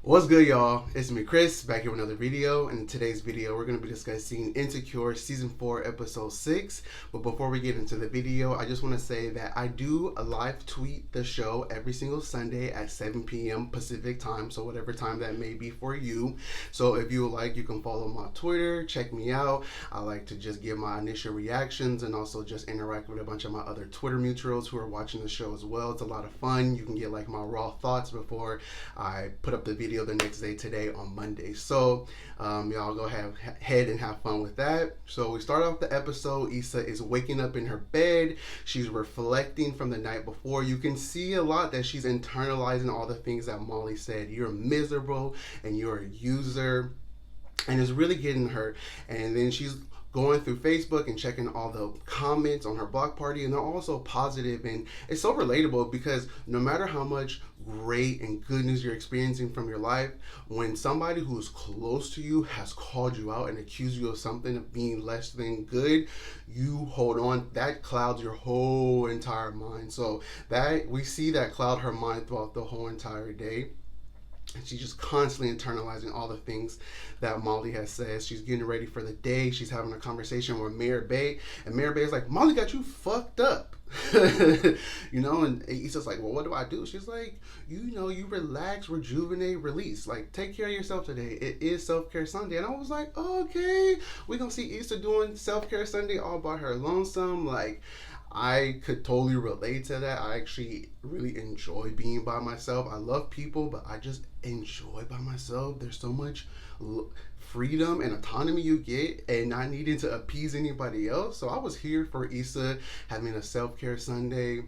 What's good, y'all? It's me, Chris, back here with another video. And in today's video, we're going to be discussing Insecure Season 4, Episode 6. But before we get into the video, I just want to say that I do a live tweet the show every single Sunday at 7 p.m. Pacific time, so whatever time that may be for you. So if you would like, you can follow my Twitter, check me out. I like to just give my initial reactions and also just interact with a bunch of my other Twitter mutuals who are watching the show as well. It's a lot of fun. You can get like my raw thoughts before I put up the video the next day today on Monday. So y'all go ahead and have fun with that. So we start off the episode. Issa is waking up in her bed. She's reflecting from the night before. You can see a lot that she's internalizing all the things that Molly said. You're miserable and you're a user, and it's really getting her. And then she's going through Facebook and checking all the comments on her block party, and they're all so positive, and it's so relatable because no matter how much great and good news you're experiencing from your life, when somebody who is close to you has called you out and accused you of something of being less than good, you hold on. That clouds your whole entire mind. So that we see that cloud her mind throughout the whole entire day. And she's just constantly internalizing all the things that Molly has said. She's getting ready for the day. She's having a conversation with Mayor Bay. And Mayor Bay is like, Molly got you fucked up. And Issa's like, well, what do I do? She's like, you relax, rejuvenate, release. Like, take care of yourself today. It is Self-Care Sunday. And I was like, okay, we're going to see Issa doing Self-Care Sunday all by her lonesome. Like, I could totally relate to that. I actually really enjoy being by myself. I love people, but I just enjoy by myself. There's so much freedom and autonomy you get and not needing to appease anybody else. So I was here for Issa having a self-care Sunday.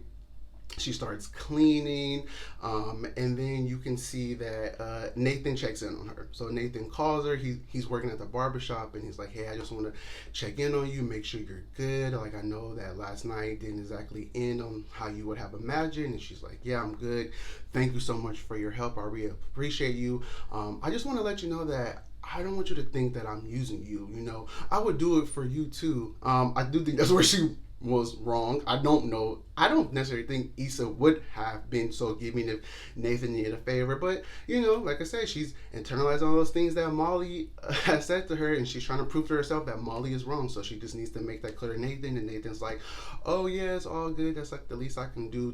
She starts cleaning, and then you can see that Nathan checks in on her. So Nathan calls her. He's working at the barbershop, and he's like, hey, I just want to check in on you, make sure you're good. Like, I know that last night didn't exactly end on how you would have imagined. And she's like, yeah, I'm good. Thank you so much for your help. I really appreciate you. I just want to let you know that I don't want you to think that I'm using you. I would do it for you too. I do think that's where she was wrong. I don't know. I don't necessarily think Issa would have been so giving if Nathan needed a favor. But, like I said, she's internalizing all those things that Molly has said to her, and she's trying to prove to herself that Molly is wrong. So she just needs to make that clear to Nathan, and Nathan's like, oh, yeah, it's all good. That's like the least I can do.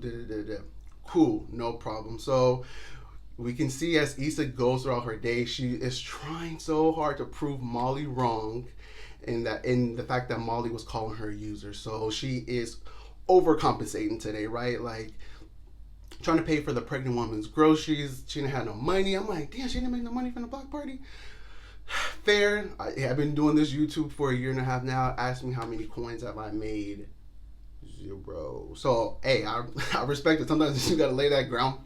Cool, no problem. So we can see as Issa goes throughout her day, she is trying so hard to prove Molly wrong, in the fact that Molly was calling her a user. So she is overcompensating today, right? Like, trying to pay for the pregnant woman's groceries. She didn't have no money. I'm like, damn, she didn't make no money from the block party. Fair. I've been doing this YouTube for a year and a half now. Ask me how many coins have I made? 0. So, hey, I respect it. Sometimes you gotta lay that ground.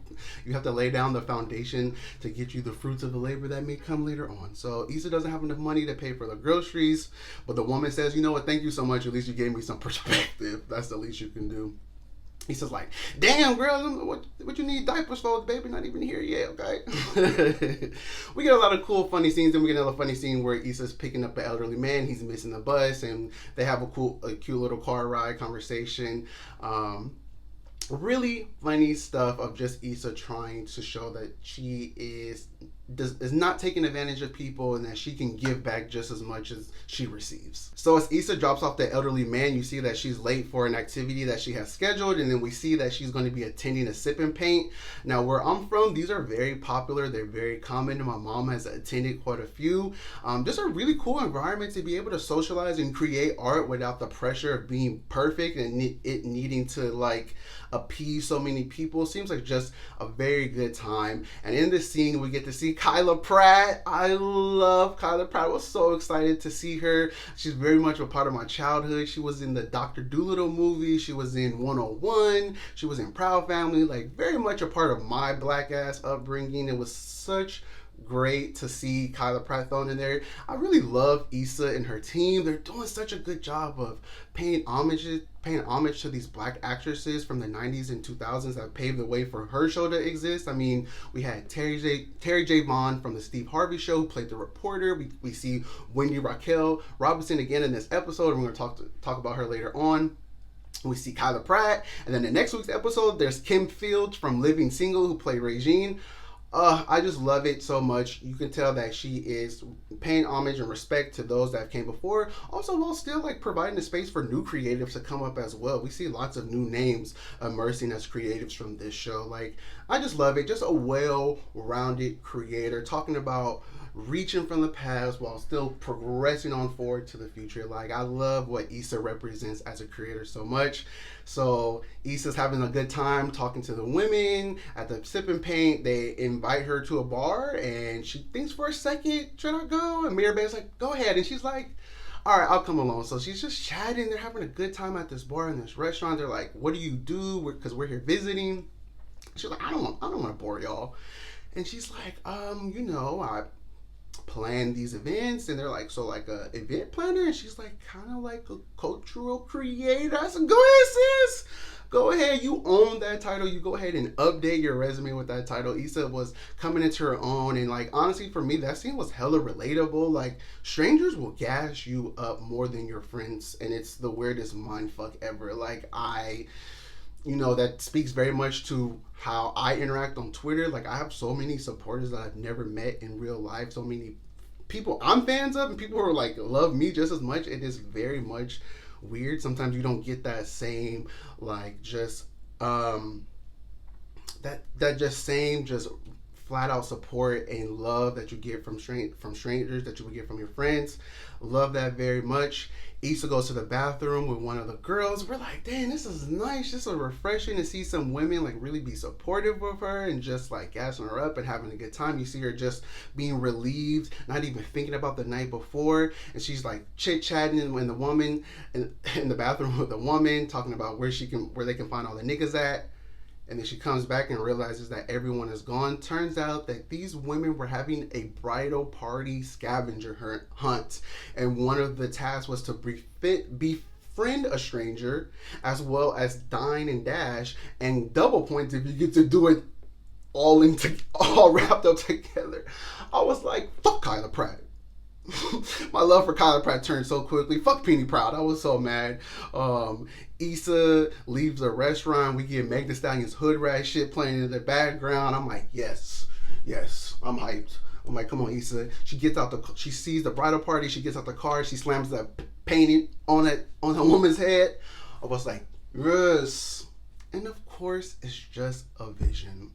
You have to lay down the foundation to get you the fruits of the labor that may come later on. So Issa doesn't have enough money to pay for the groceries, but the woman says, you know what, thank you so much. At least you gave me some perspective. That's the least you can do. Issa's like, damn, girl, what you need diapers for? The baby not even here yet, okay? We get a lot of cool, funny scenes. Then we get another funny scene where Issa's picking up an elderly man. He's missing the bus, and they have a cute little car ride conversation. Really funny stuff of just Issa trying to show that she is not taking advantage of people and that she can give back just as much as she receives. So as Issa drops off the elderly man, you see that she's late for an activity that she has scheduled, and then we see that she's going to be attending a sip and paint. Now, where I'm from, these are very popular. They're very common, and my mom has attended quite a few. Just a really cool environment to be able to socialize and create art without the pressure of being perfect and it needing to like appease so many people. Seems like just a very good time. And in this scene, we get to see Kyla Pratt. I love Kyla Pratt. I was so excited to see her. She's very much a part of my childhood. She was in the Dr. Dolittle movie. She was in 101. She was in Proud Family. Like, very much a part of my black ass upbringing. It was such great to see Kyla Pratt thrown in there. I really love Issa and her team. They're doing such a good job of paying homage to these black actresses from the 90s and 2000s that paved the way for her show to exist. I mean, we had Terry J. Vaughn from the Steve Harvey Show, who played the reporter. We see Wendy Raquel Robinson again in this episode, and we're going to talk about her later on. We see Kyla Pratt, and then in next week's episode, there's Kim Fields from Living Single, who played Regine. I just love it so much. You can tell that she is paying homage and respect to those that came before. Also, while still like providing the space for new creatives to come up as well. We see lots of new names emerging as creatives from this show. Like, I just love it. Just a well-rounded creator talking about reaching from the past while still progressing on forward to the future. Like, I love what Issa represents as a creator so much. So Issa's having a good time talking to the women at the sipping paint. They invite her to a bar and she thinks for a second, should I go? And Mirabelle's like, go ahead. And she's like, all right, I'll come along. So she's just chatting. They're having a good time at this bar in this restaurant. They're like, what do you do? Because we're here visiting. She's like, I don't want to bore y'all. And she's like, I plan these events. And they're like, so like a event planner? And she's like, kind of like a cultural creator. I said, go ahead, sis. Go ahead, you own that title. You go ahead and update your resume with that title. Issa was coming into her own, and like honestly, for me, that scene was hella relatable. Like, strangers will gas you up more than your friends, and it's the weirdest mindfuck ever. Like, that speaks very much to how I interact on Twitter. Like, I have so many supporters that I've never met in real life. So many people I'm fans of, and people who are like love me just as much. It is very much weird. Sometimes you don't get that same like just that just same just flat out support and love that you get from strangers that you would get from your friends. Love that very much. Issa goes to the bathroom with one of the girls. We're like, dang, this is nice. This is refreshing to see some women like really be supportive of her and just like gassing her up and having a good time. You see her just being relieved, not even thinking about the night before. And she's like chit-chatting in the woman in the bathroom with the woman, talking about where they can find all the niggas at. And then she comes back and realizes that everyone is gone. Turns out that these women were having a bridal party scavenger hunt. And one of the tasks was to befriend a stranger, as well as dine and dash, and double points if you get to do it all wrapped up together. I was like, fuck Kyla Pratt. My love for Kyla Pratt turned so quickly. Fuck Penny Proud. I was so mad. Issa leaves the restaurant. We get Meg Thee Stallion's hood rat shit playing in the background. I'm like, yes, I'm hyped. I'm like, come on, Issa. She sees the bridal party. She gets out the car. She slams the painting on a woman's head. I was like, yes. And of course, it's just a vision.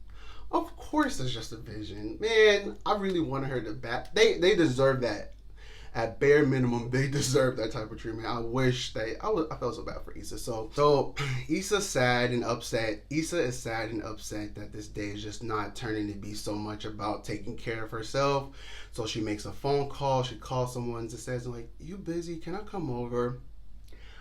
Of course, it's just a vision. Man, I really wanted her to They deserve that. At bare minimum, they deserve that type of treatment. I felt so bad for Issa. So Issa's sad and upset. Issa is sad and upset that this day is just not turning to be so much about taking care of herself. So she makes a phone call. She calls someone and says, like, you busy? Can I come over?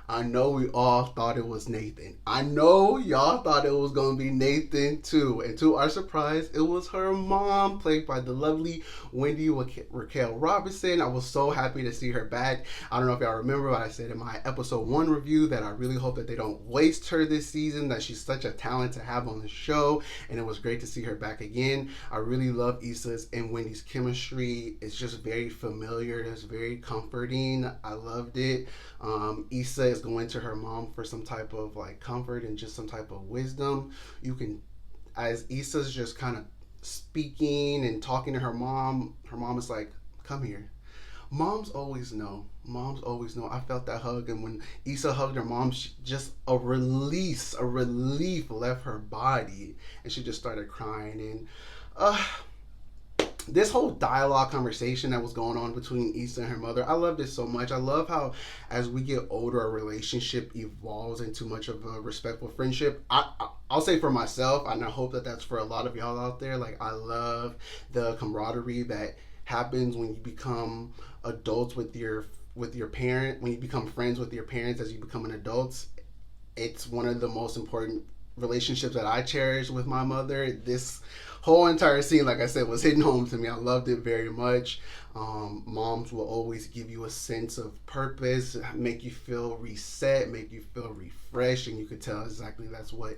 I know we all thought it was Nathan. I know y'all thought it was going to be Nathan too. And to our surprise, it was her mom, played by the lovely Wendy Raquel Robinson. I was so happy to see her back. I don't know if y'all remember, but I said in my episode 1 review that I really hope that they don't waste her this season, that she's such a talent to have on the show. And it was great to see her back again. I really love Issa's and Wendy's chemistry. It's just very familiar. It's very comforting. I loved it. Issa is going to her mom for some type of like comfort and just some type of wisdom. You can, as Issa's just kind of speaking and talking to her mom is like, come here. Moms always know. I felt that hug, and when Issa hugged her mom, just a relief left her body, and she just started crying. And this whole dialogue conversation that was going on between Issa and her mother, I love this so much. I love how as we get older, our relationship evolves into much of a respectful friendship. I'll say for myself, and I hope that that's for a lot of y'all out there. Like, I love the camaraderie that happens when you become adults with your parent, when you become friends with your parents as you become an adult. It's one of the most important relationships that I cherish with my mother. This whole entire scene, like I said, was hitting home to me. I loved it very much. Moms will always give you a sense of purpose, make you feel reset, make you feel refreshed, and you could tell exactly that's what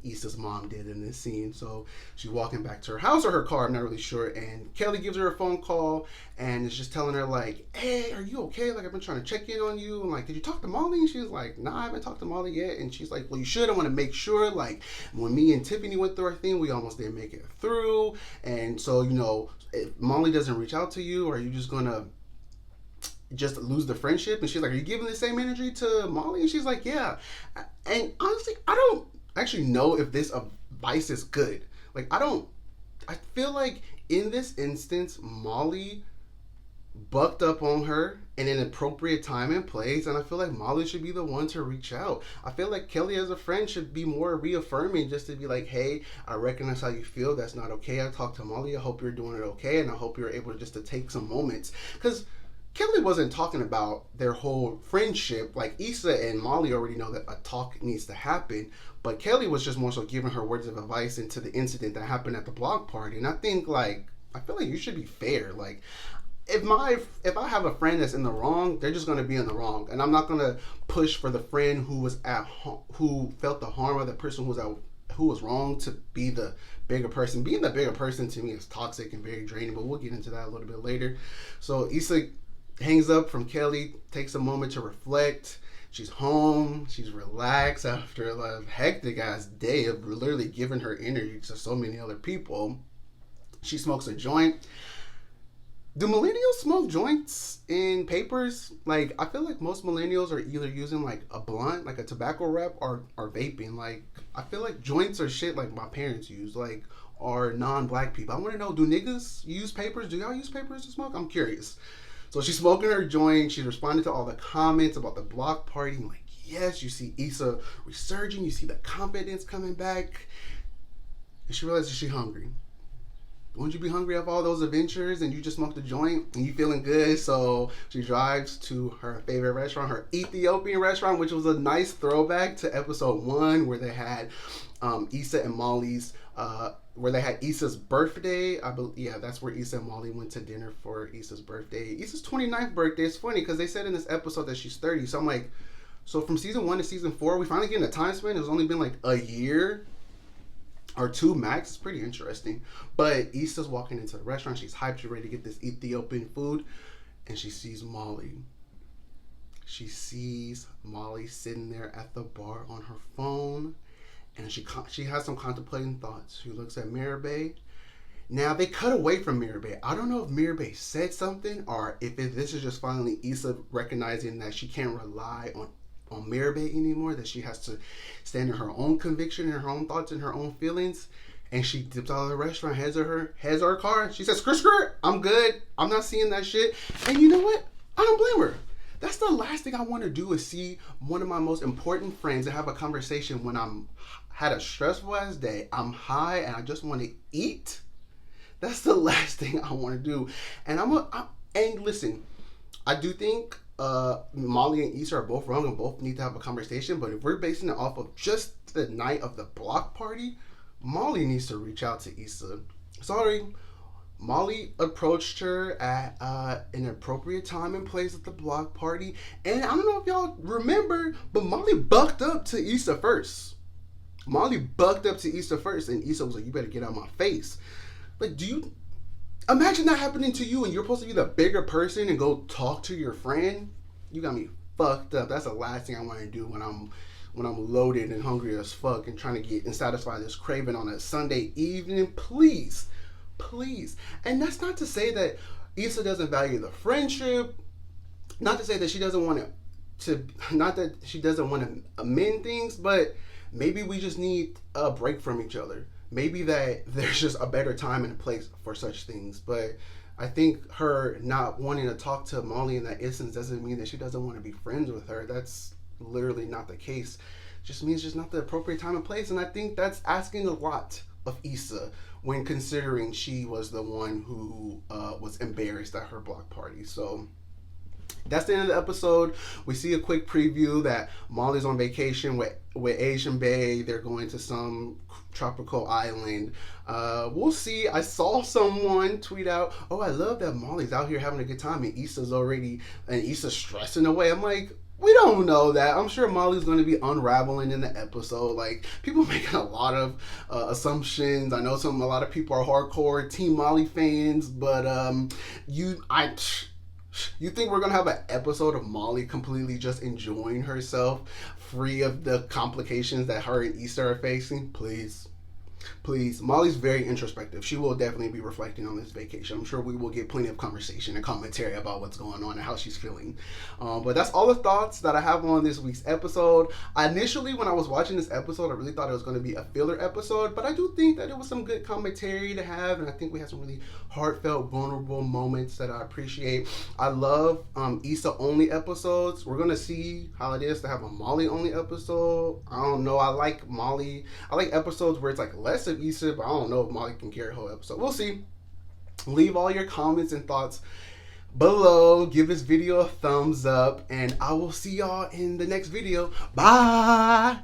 Issa's mom did in this scene. So she's walking back to her house or her car, I'm not really sure, and Kelly gives her a phone call and is just telling her like, hey, are you okay? Like, I've been trying to check in on you. I'm like, did you talk to Molly? And she's like, nah, I haven't talked to Molly yet. And she's like, well, you should. I want to make sure. Like, when me and Tiffany went through our thing, we almost didn't make get through. And so, you know, if Molly doesn't reach out to you, are you just gonna just lose the friendship? And she's like, are you giving the same energy to Molly? And she's like, yeah. And honestly, I don't actually know if this advice is good. Like, I feel like in this instance, Molly bucked up on her in an appropriate time and place, and I feel like Molly should be the one to reach out. I feel like Kelly as a friend should be more reaffirming, just to be like, hey, I recognize how you feel. That's not okay. I talked to Molly. I hope you're doing it okay, and I hope you're able just to take some moments. Because Kelly wasn't talking about their whole friendship. Like, Issa and Molly already know that a talk needs to happen, but Kelly was just more so giving her words of advice into the incident that happened at the block party. And I think, like, I feel like you should be fair. Like, if I have a friend that's in the wrong, they're just gonna be in the wrong, and I'm not gonna push for the friend who felt the harm of the person who was wrong to be the bigger person. Being the bigger person to me is toxic and very draining, but we'll get into that a little bit later. So Issa hangs up from Kelly, takes a moment to reflect. She's home, she's relaxed after a hectic ass day of literally giving her energy to so many other people. She smokes a joint. Do millennials smoke joints in papers? Like, I feel like most millennials are either using like a blunt, like a tobacco wrap, or vaping. Like, I feel like joints are shit like my parents use, like, or non-black people. I want to know, do niggas use papers? Do y'all use papers to smoke? I'm curious. So she's smoking her joint. She's responding to all the comments about the block party. Like, yes, you see Issa resurging. You see the confidence coming back. And she realizes she's hungry. Wouldn't you be hungry of all those adventures and you just smoked a joint and you feeling good? So she drives to her favorite restaurant, her Ethiopian restaurant, which was a nice throwback to episode 1 where they had Issa and Molly's, where they had Issa's birthday. Yeah, that's where Issa and Molly went to dinner for Issa's birthday. Issa's 29th birthday. It's funny because they said in this episode that she's 30. So I'm like, so from season 1 to season 4, we finally getting a time span. It's only been like a year or 2 max. It's pretty interesting. But Issa's walking into the restaurant. She's hyped. She's ready to get this Ethiopian food. And she sees Molly. She sees Molly sitting there at the bar on her phone. And she has some contemplating thoughts. She looks at Mirabay. Now, they cut away from Mirabay. I don't know if Mirabay said something or if this is just finally Issa recognizing that she can't rely on Mirabay anymore, that she has to stand in her own conviction and her own thoughts and her own feelings. And she dips out of the restaurant, heads her car. She says, skirt, I'm good. I'm not seeing that shit. And you know what? I don't blame her. That's the last thing I want to do, is see one of my most important friends and have a conversation when I'm had a stressful ass day. I'm high and I just want to eat. That's the last thing I want to do. And and listen, I do think Molly and Issa are both wrong and both need to have a conversation. But if we're basing it off of just the night of the block party, Molly needs to reach out to Issa. Sorry, Molly approached her at an appropriate time and place at the block party. And I don't know if y'all remember, but Molly bucked up to Issa first. Molly bucked up to Issa first, and Issa was like, you better get out of my face. Like, do you imagine that happening to you and you're supposed to be the bigger person and go talk to your friend? You got me fucked up. That's the last thing I want to do when I'm loaded and hungry as fuck and trying to get and satisfy this craving on a Sunday evening. Please. And that's not to say that Issa doesn't value the friendship. Not to say that she doesn't want not that she doesn't want to amend things, but maybe we just need a break from each other. Maybe that there's just a better time and a place for such things. But I think her not wanting to talk to Molly in that instance doesn't mean that she doesn't want to be friends with her. That's literally not the case. It just means just not the appropriate time and place. And I think that's asking a lot of Issa when considering she was the one who was embarrassed at her block party. So that's the end of the episode. We see a quick preview that Molly's on vacation with Asian Bay. They're going to some tropical island. We'll see. I saw someone tweet out, oh, I love that Molly's out here having a good time and Issa's stressing away. I'm like, we don't know that. I'm sure Molly's going to be unraveling in the episode. Like, people making a lot of assumptions. I know a lot of people are hardcore Team Molly fans, but you think we're going to have an episode of Molly completely just enjoying herself, free of the complications that her and Issa are facing? Please. Please. Molly's very introspective. She will definitely be reflecting on this vacation. I'm sure we will get plenty of conversation and commentary about what's going on and how she's feeling. But that's all the thoughts that I have on this week's episode. Initially, when I was watching this episode, I really thought it was going to be a filler episode, but I do think that it was some good commentary to have, and I think we had some really heartfelt, vulnerable moments that I appreciate. I love Issa only episodes. We're going to see how it is to have a Molly only episode. I don't know. I like Molly. I like episodes where it's like less of Issa, but I don't know if Molly can carry a whole episode. We'll see. Leave all your comments and thoughts below. Give this video a thumbs up, and I will see y'all in the next video. Bye.